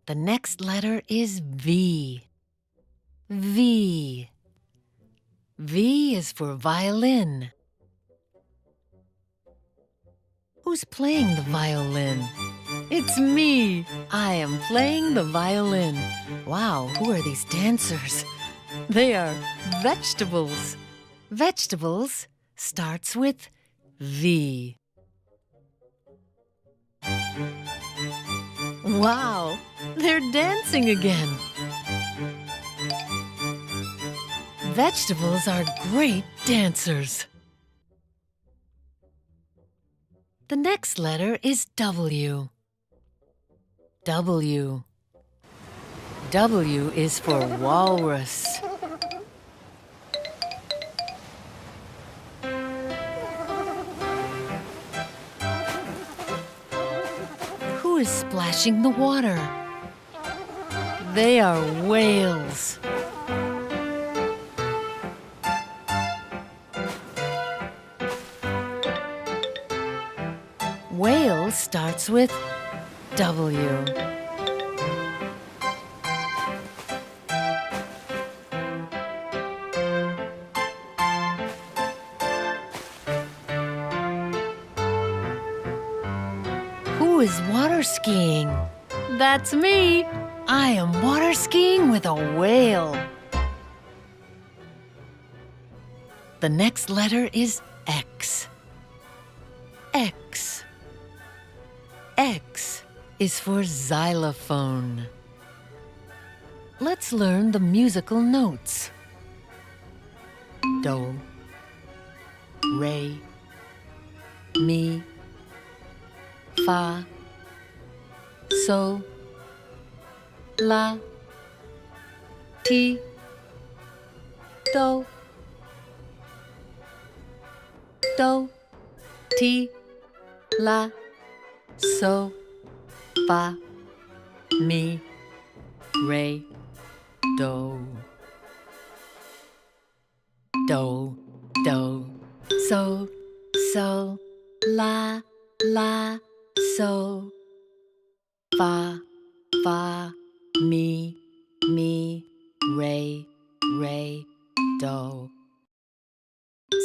The next letter is V. V. V is for violin. Who's playing the violin? It's me! I am playing the violin. Wow, who are these dancers? They are vegetables. Vegetables starts with V. Wow, they're dancing again. Vegetables are great dancers. The next letter is W. W. W is for walrus. Who is splashing the water? They are whales. Whale starts with W. Who is water skiing? That's me! I am water skiing with a whale. The next letter is X. X. X is for xylophone. Let's learn the musical notes. Do, re, mi, fa, sol, la, ti, do, do, ti, la, so, fa, mi, re, do. Do, do, so, so, la, so, fa, mi, re, do.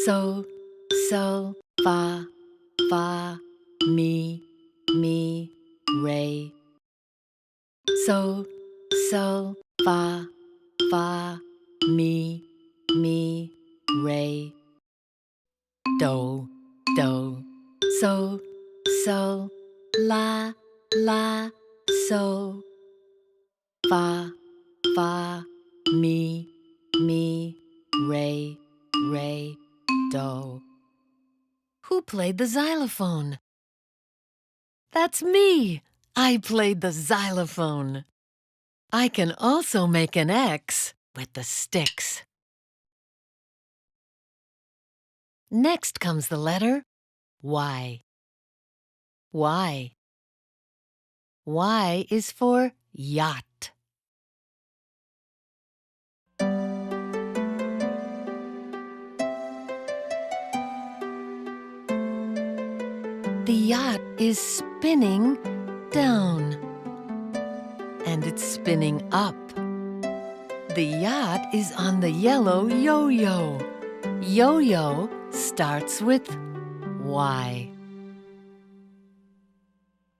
So, fa, mi, re. So, fa, mi, re. Do, do. So, la, so. Fa, mi, re, do. Who played the xylophone? That's me! I played the xylophone. I can also make an X with the sticks. Next comes the letter Y. Y. Y is for yacht. The yacht is spinning down, and it's spinning up. The yacht is on the yellow yo-yo. Yo-yo starts with Y.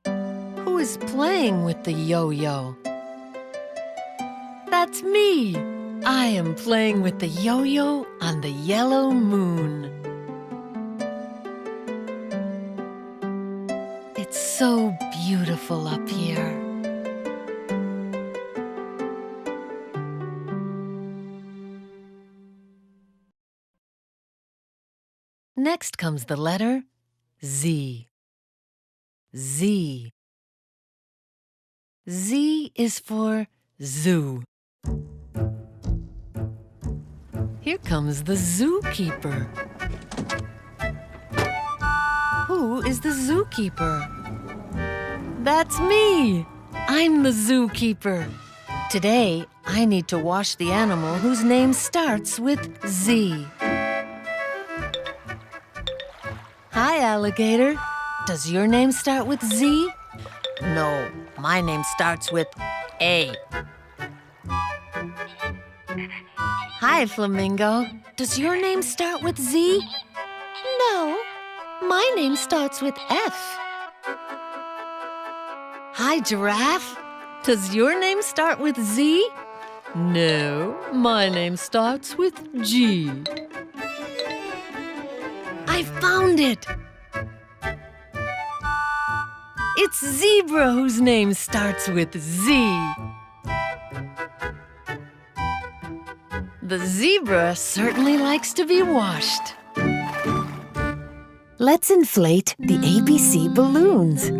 Who is playing with the yo-yo? That's me! I am playing with the yo-yo on the yellow moon. It's so beautiful up here. Next comes the letter Z. Z. Z is for zoo. Here comes the zookeeper. Who is the zookeeper? That's me! I'm the zookeeper. Today, I need to wash the animal whose name starts with Z. Hi, alligator. Does your name start with Z? No, my name starts with A. Hi, Flamingo. Does your name start with Z? No, my name starts with F. Hi, Giraffe. Does your name start with Z? No, my name starts with G. I found it! It's Zebra whose name starts with Z. The zebra certainly likes to be washed. Let's inflate the ABC balloons.